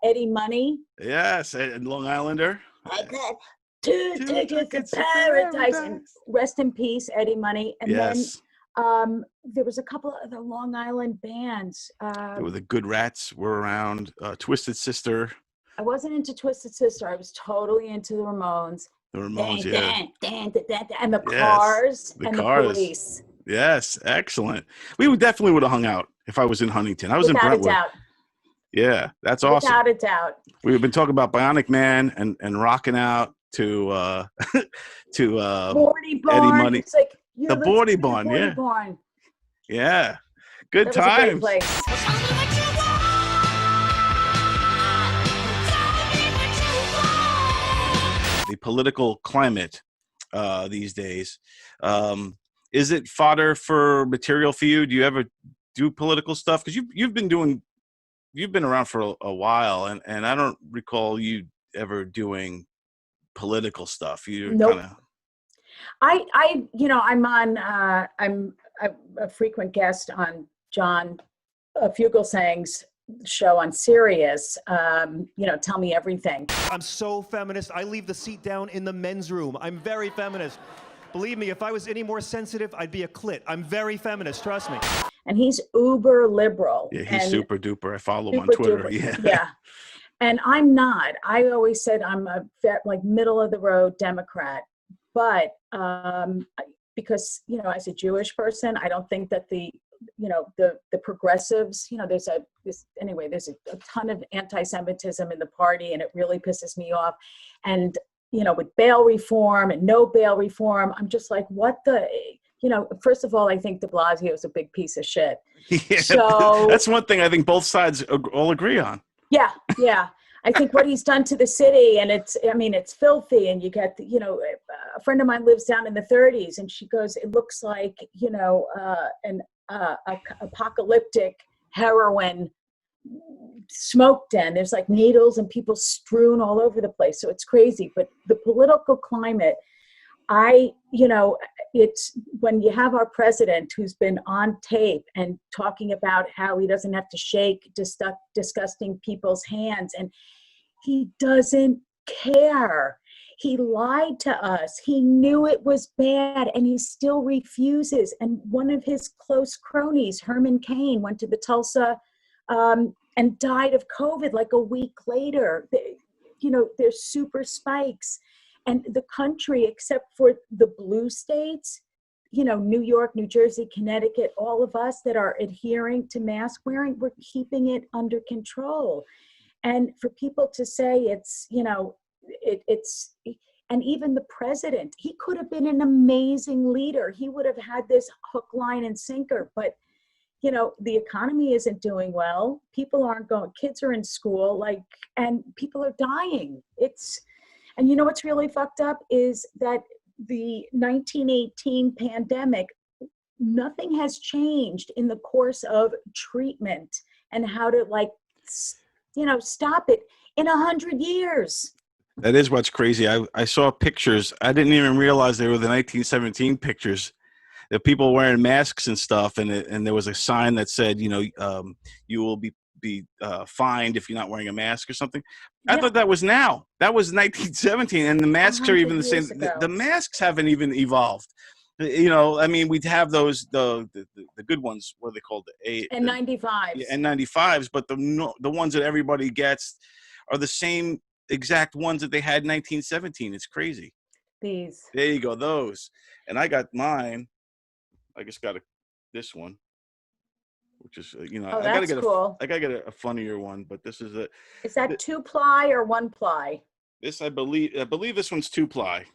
Eddie Money. Yes, and Long Islander. I got 2 tickets to paradise. And rest in peace, Eddie Money. And yes. then there was a couple of other Long Island bands. There were the Good Rats were around. Twisted Sister. I wasn't into Twisted Sister. I was totally into the Ramones. The Ramones, yeah. And the Cars the and Cars. the Police. Yes, excellent. We definitely would have hung out if I was in Huntington. I was Without in Brentwood. a doubt. Yeah, that's awesome. Without a doubt. We've been talking about Bionic Man and rocking out to Bordy Barn. Eddie Money. It's like, the Bordy Barn, yeah. Barn. Yeah. Good that times. Was a great place. The political climate these days. Is it fodder for material for you? Do you ever do political stuff? Because you've been around for a while, and I don't recall you ever doing political stuff. You nope. kind of. I'm a frequent guest on John Fugelsang's show on Sirius. Tell Me Everything. I'm so feminist. I leave the seat down in the men's room. I'm very feminist. Believe me, if I was any more sensitive, I'd be a clit. I'm very feminist, trust me. And he's uber liberal. Yeah, he's super duper. I follow him on Duper. Twitter. Yeah. And I'm not. I always said I'm a middle of the road Democrat. But because, as a Jewish person, I don't think that the progressives, there's a ton of anti-Semitism in the party, and it really pisses me off. And, with bail reform and no bail reform, I'm just like, what the, first of all, I think de Blasio is a big piece of shit. Yeah, so that's one thing I think both sides all agree on. Yeah. I think what he's done to the city, and it's filthy. And you get, a friend of mine lives down in the 30s, and she goes, it looks like, an apocalyptic heroin smoke den. There's like needles and people strewn all over the place. So it's crazy. But the political climate, it's when you have our president who's been on tape and talking about how he doesn't have to shake disgusting people's hands, and he doesn't care. He lied to us. He knew it was bad, and he still refuses. And one of his close cronies, Herman Cain, went to the Tulsa and died of COVID like a week later. There's super spikes. And the country, except for the blue states, New York, New Jersey, Connecticut, all of us that are adhering to mask wearing, we're keeping it under control. And for people to say it's, and even the president, he could have been an amazing leader. He would have had this hook, line, and sinker, but the economy isn't doing well. People aren't going, kids are in school, and people are dying. And what's really fucked up is that the 1918 pandemic, nothing has changed in the course of treatment and how to stop it in 100 years. That is what's crazy. I saw pictures. I didn't even realize they were the 1917 pictures. The people wearing masks and stuff, and there was a sign that said, you will be fined if you're not wearing a mask or something. I thought that was now. That was 1917, and the masks are even the same. The masks haven't even evolved. We'd have those the good ones. What are they called? N95s. N95s, but the ones that everybody gets are the same exact ones that they had in 1917. It's crazy. These. There you go. Those. And I got mine. I just got this one, which is I gotta get cool. I gotta get a funnier one, but this is it. Is that 2-ply or 1-ply? This I believe this one's 2-ply.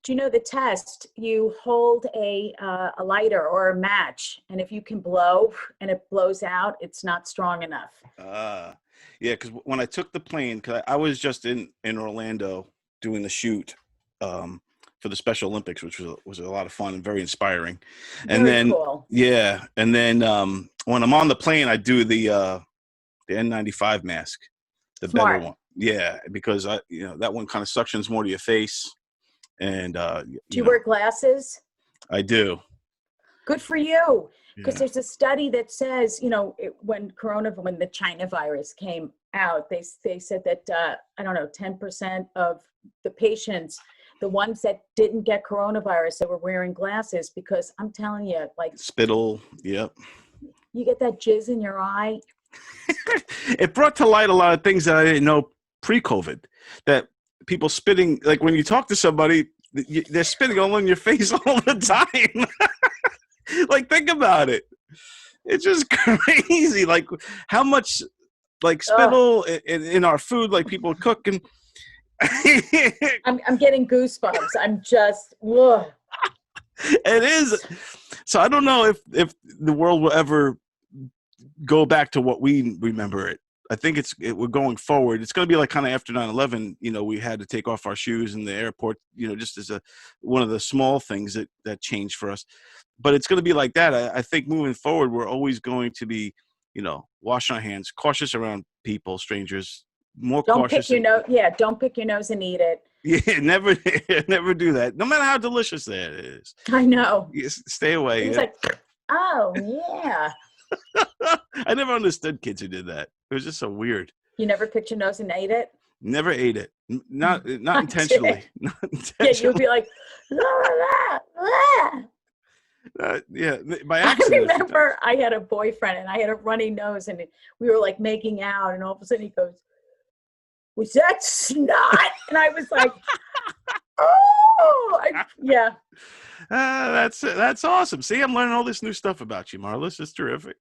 Do you know the test? You hold a lighter or a match, and if you can blow and it blows out, it's not strong enough. Yeah, because when I took the plane, because I was just in Orlando doing the shoot for the Special Olympics, which was a lot of fun and very inspiring. Very cool. Yeah, and then when I'm on the plane, I do the N95 mask, the Smart. better one. Yeah, because that one kind of suctions more to your face. And do you wear glasses? I do. Good for you. Because there's a study that says, when the China virus came out, they said that 10% of the patients, the ones that didn't get coronavirus, they were wearing glasses, because I'm telling you, spittle. Yep. You get that jizz in your eye. It brought to light a lot of things that I didn't know pre-COVID, that people spitting, like when you talk to somebody, they're spitting all in your face all the time. Think about it. It's just crazy. How much spittle in our food, people cook, and I'm getting goosebumps. I'm just, ugh. It is. So I don't know if the world will ever go back to what we remember it. I think we're going forward. It's going to be kind of after 9/11, we had to take off our shoes in the airport, just as one of the small things that changed for us. But it's going to be like that. I think moving forward, we're always going to be, wash our hands, cautious around people, strangers, more cautious. Don't pick your nose and eat it. Yeah, never do that. No matter how delicious that is. I know. Stay away. It's oh, yeah. I never understood kids who did that. It was just so weird. You never picked your nose and ate it? Never ate it. Not intentionally. Not intentionally. Yeah, you'd be like, yeah, by accident. I remember I had a boyfriend and I had a runny nose, and we were making out, and all of a sudden he goes, "Was that snot?" And I was like, "Oh, yeah." That's awesome. See, I'm learning all this new stuff about you, Marlis. It's terrific.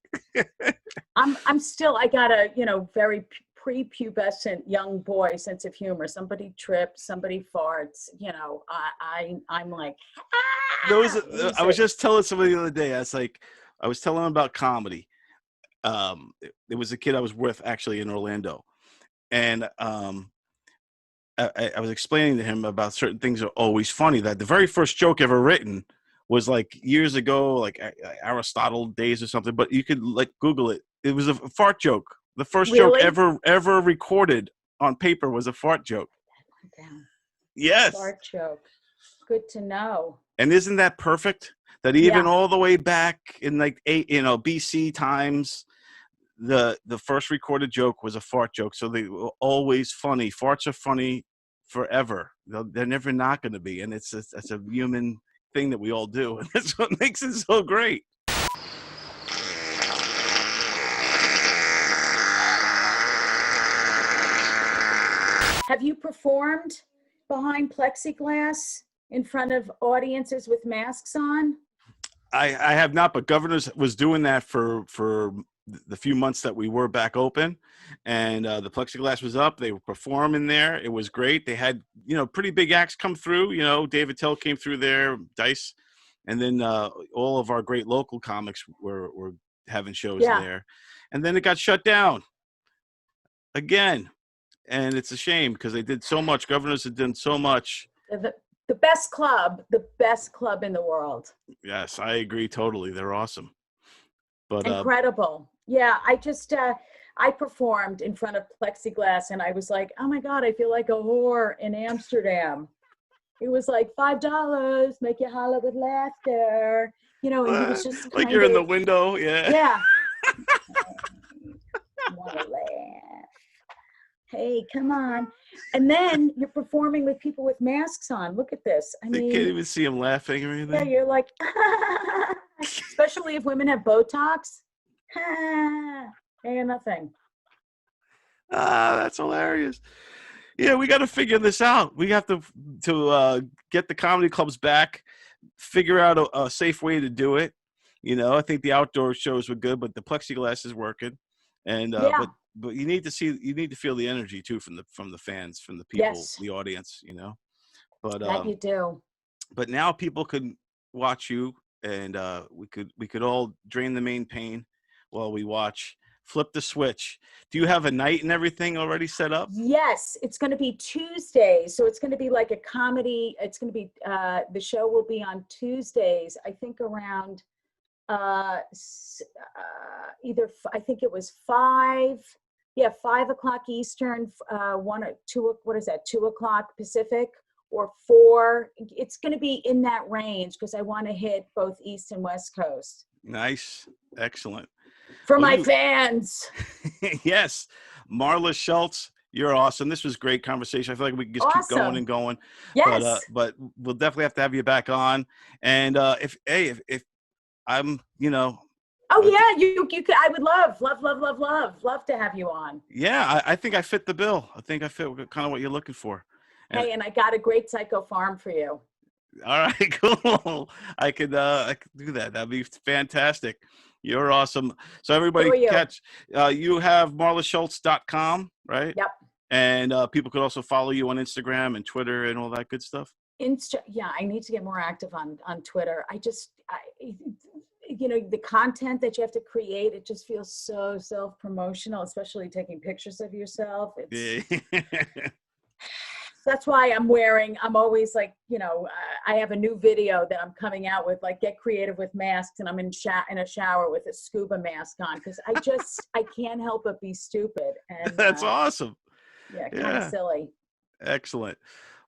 I'm still, I got a, very prepubescent young boy sense of humor. Somebody trips, somebody farts, I'm like, I was just telling somebody the other day, I was telling him about comedy. There was a kid I was with actually in Orlando, and I was explaining to him about certain things are always funny. That the very first joke ever written was years ago, Aristotle days or something. But you could Google it. It was a fart joke. The first joke ever recorded on paper was a fart joke. Yes. Fart joke. Good to know. And isn't that perfect? That even all the way back in BC times, the first recorded joke was a fart joke. So they were always funny. Farts are funny forever. They're never not going to be. And it's a human thing that we all do. And that's what makes it so great. Have you performed behind plexiglass in front of audiences with masks on? I have not, but Governors was doing that for the few months that we were back open, and the plexiglass was up. They were performing there. It was great. They had, pretty big acts come through. David Tell came through there, Dice, and then all of our great local comics were having shows there. And then it got shut down again, and it's a shame because they did so much. Governors had done so much. The best club in the world. Yes, I agree totally. They're awesome. But incredible. Yeah, I performed in front of plexiglass and I was like, oh my God, I feel like a whore in Amsterdam. It was like $5, make you holler with laughter. And it was just like you're in the window, yeah. Yeah. Want to laugh. Hey, come on. And then you're performing with people with masks on. Look at this. They can't even see them laughing or anything. Yeah, you're like, especially if women have Botox. Ain't nothing. That's hilarious. Yeah, we got to figure this out. We have to get the comedy clubs back, figure out a safe way to do it. I think the outdoor shows were good, but the plexiglass is working. And but you need to feel the energy too from the fans, from the people, the audience, But that you do. But now people could watch you, and we could all drain the main pain while we watch. Flip the switch. Do you have a night and everything already set up? Yes, it's going to be Tuesdays. So it's going to be like a comedy. It's going to be the show will be on Tuesdays. I think around either I think it was 5 o'clock Eastern, 1 or 2. What is that? 2 o'clock Pacific or 4. It's going to be in that range because I want to hit both East and West Coast. Nice, excellent. For my fans. Yes, Marla Schultz, you're awesome. This was great conversation. I feel like we can just keep going and going. Yes. But we'll definitely have to have you back on. And if I'm, Oh yeah, you could. I would love to have you on. Yeah, I think I fit the bill. I think I fit kind of what you're looking for. And I got a great psycho farm for you. All right, cool. I could do that. That'd be fantastic. You're awesome. So everybody catch. You have marlaschultz.com, right? Yep. And people could also follow you on Instagram and Twitter and all that good stuff. Yeah, I need to get more active on Twitter. The content that you have to create, it just feels so self-promotional, especially taking pictures of yourself. That's why I'm always like, I have a new video that I'm coming out with, like, get creative with masks, and I'm in a shower with a scuba mask on because I can't help but be stupid. And that's awesome. Yeah, kind of silly. Excellent.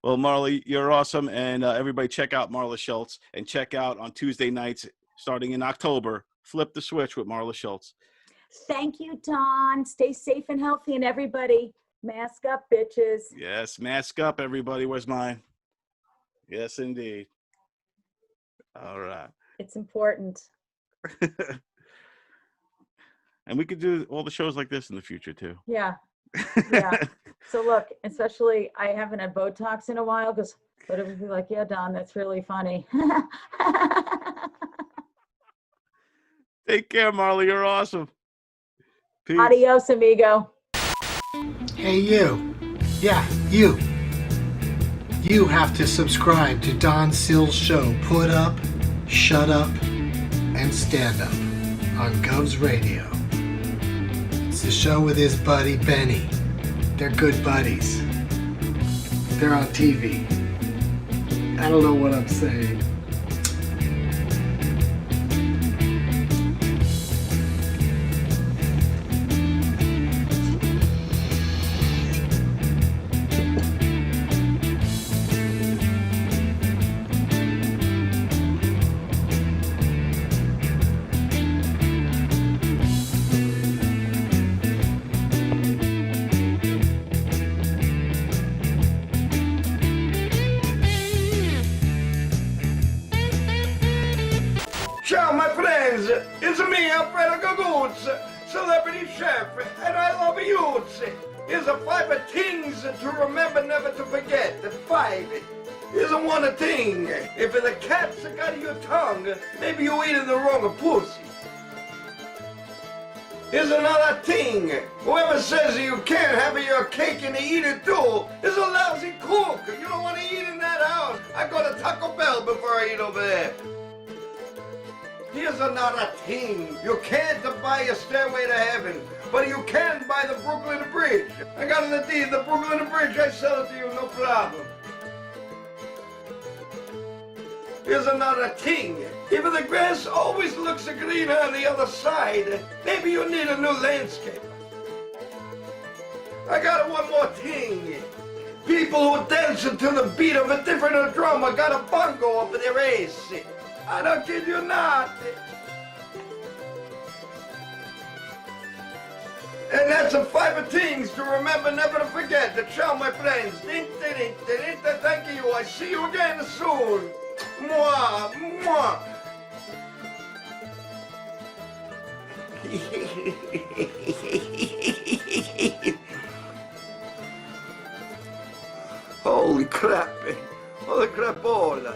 Well, Marla, you're awesome. And everybody check out Marla Schultz, and check out on Tuesday nights starting in October, Flip the Switch with Marla Schultz. Thank you, Don. Stay safe and healthy, and everybody, mask up, bitches. Yes, mask up, everybody. Where's mine? Yes, indeed. All right. It's important. And we could do all the shows like this in the future, too. Yeah. Yeah. So look, especially I haven't had Botox in a while because but it would be like, yeah, Don, that's really funny. Take care, Marla. You're awesome. Peace. Adios, amigo. Hey, you. Yeah, you. You have to subscribe to Don Sill's show, Put Up, Shut Up, and Stand Up on Govs Radio. It's the show with his buddy Benny. They're good buddies. They're on TV. I don't know what I'm saying. Ciao, my friends. It's me, Alfredo Gaguzzi, celebrity chef, and I love you. Here's a 5 things to remember, never to forget. 5. Isn't one a thing? If the cat stuck out of your tongue, maybe you eating the wrong pussy. Is another thing. Whoever says you can't have your cake and eat it too is a lousy cook. You don't want to eat in that house. I go to Taco Bell before I eat over there. Here's another thing. You can't buy a stairway to heaven, but you can buy the Brooklyn Bridge. I got an deed, the Brooklyn Bridge, I sell it to you, no problem. Here's another thing. If the grass always looks greener on the other side, maybe you need a new landscape. I got one more thing. People who dance to the beat of a different drum got a bongo up their ass. I don't kid you not. And that's the 5 things to remember, never to forget. Ciao, my friends. Thank you. I see you again soon. Mwah, mwah. Holy crap. Holy crapola.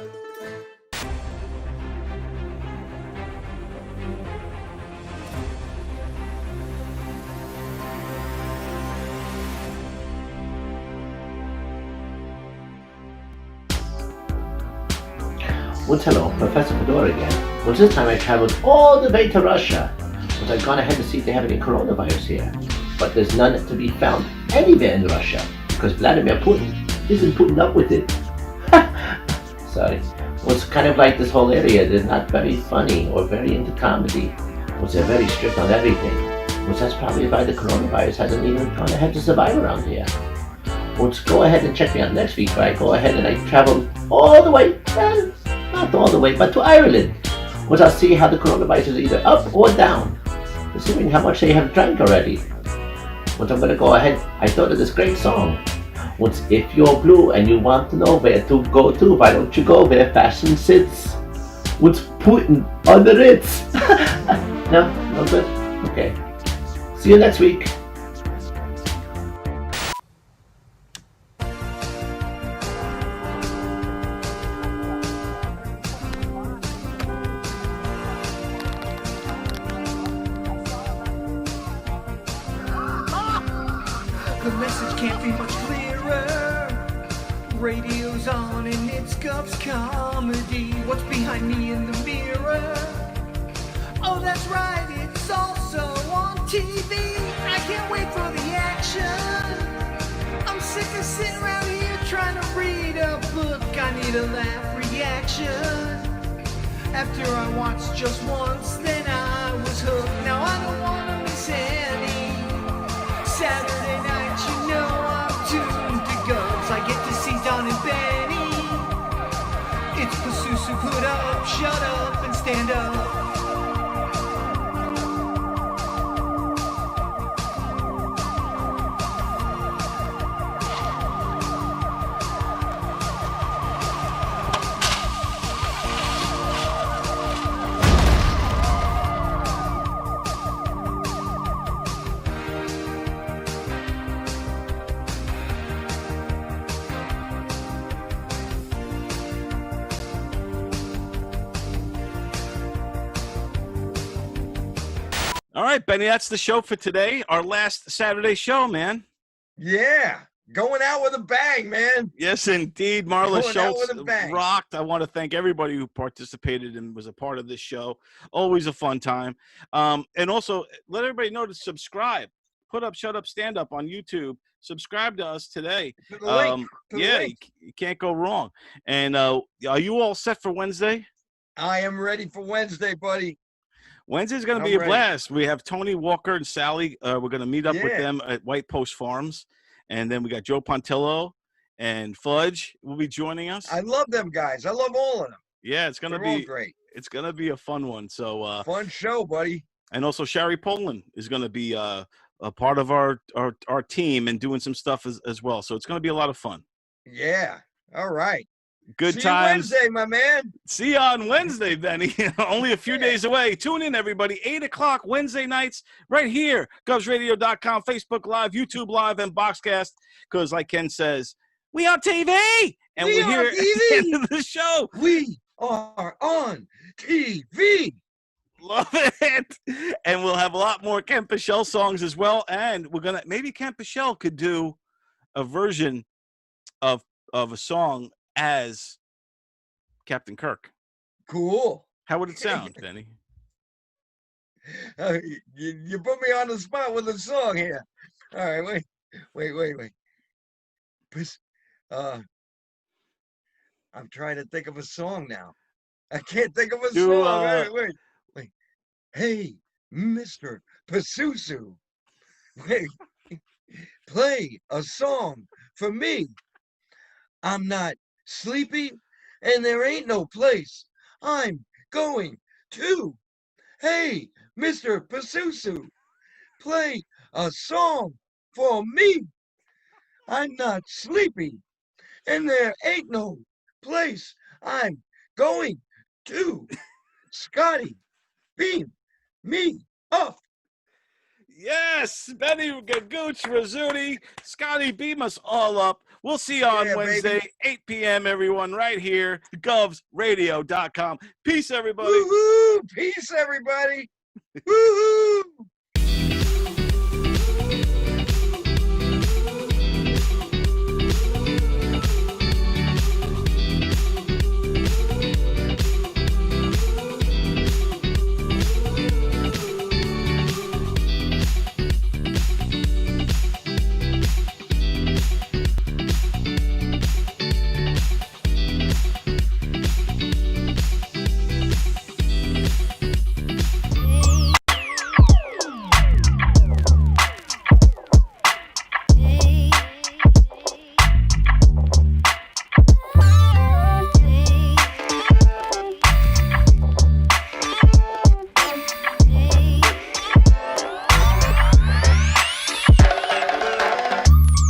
Once hello, Professor Fedora again. Well, this time I traveled all the way to Russia. Well, I've gone ahead to see if they have any coronavirus here. But there's none to be found anywhere in Russia because Vladimir Putin isn't putting up with it. Sorry. Well, it's kind of like this whole area. They're not very funny or very into comedy. Well, they're very strict on everything. Well, that's probably why the coronavirus hasn't even gone ahead to survive around here. Well, let's go ahead and check me out next week where I go ahead and I travel all the way, not all the way, but to Ireland. Well, I'll see how the coronavirus is either up or down, assuming how much they have drank already. Well, I'm going to go ahead. I thought of this great song. Once if you're blue and you want to know where to go to, why don't you go where fashion sits? What's Putin on the Ritz? No? No good? Okay. See you next week. The message can't be much clearer. Radio's on and it's Gov's comedy. What's behind me in the mirror? Oh, that's right, it's also on TV. I can't wait for the action. I'm sick of sitting around here trying to read a book. I need a laugh reaction. After I watched just once, then I was hooked. Now I don't want to miss any. Saturday night, you know I'm tuned to Govs. I get to see Don and Benny. It's Pasusu, put up, shut up, and stand up. All right, Benny, that's the show for today. Our last Saturday show, man. Yeah, going out with a bang, man. Yes, indeed. Marla Going out Schultz with a bang. rocked. I want to thank everybody who participated and was a part of this show. Always a fun time. And also, let everybody know to subscribe. Put up, shut up, stand up on YouTube. Subscribe to us today. To the link. To the Yeah, link. you can't go wrong. And are you all set for Wednesday? I am ready for Wednesday, buddy. Wednesday's going to be I'm a ready. blast. We have Tony Walker and Sally. We're going to meet up with Yeah. them at White Post Farms. And then we got Joe Pontillo and Fudge will be joining us. I love them guys. I love all of them. Yeah, it's going to They're all be great. It's going to be a fun one. So Fun show, buddy. and also Sherry Poland is going to be a part of our team and doing some stuff as well. So it's going to be a lot of fun. Yeah. All right. Good See times. you Wednesday, my man. See you on Wednesday, Benny. Only a few days away. Tune in, everybody. 8 o'clock Wednesday nights right here. GovsRadio.com, Facebook Live, YouTube Live, and Boxcast. Because like Ken says, we on TV. And We we're on here at the end of the show. We are on TV. Love it. And we'll have a lot more Ken Pichelle songs as well. And we're gonna maybe Ken Pichelle could do a version of a song as Captain Kirk. Cool. How would it sound, Benny? You put me on the spot with a song here. All right, wait. I'm trying to think of a song now. I can't think of a song. Wait. Hey, Mr. Pasusu. Wait. Play a song for me. I'm not sleepy, and there ain't no place I'm going to. Hey, Mr. Pasusu, play a song for me. I'm not sleepy, and there ain't no place I'm going to. Scotty, beam me up. Yes, Benny Gooch, Rizzuti, Scotty, beam us all up. We'll see you on Wednesday, baby. 8 p.m., everyone, right here, govsradio.com. Peace, everybody. Woo-hoo! Peace, everybody. Woo-hoo!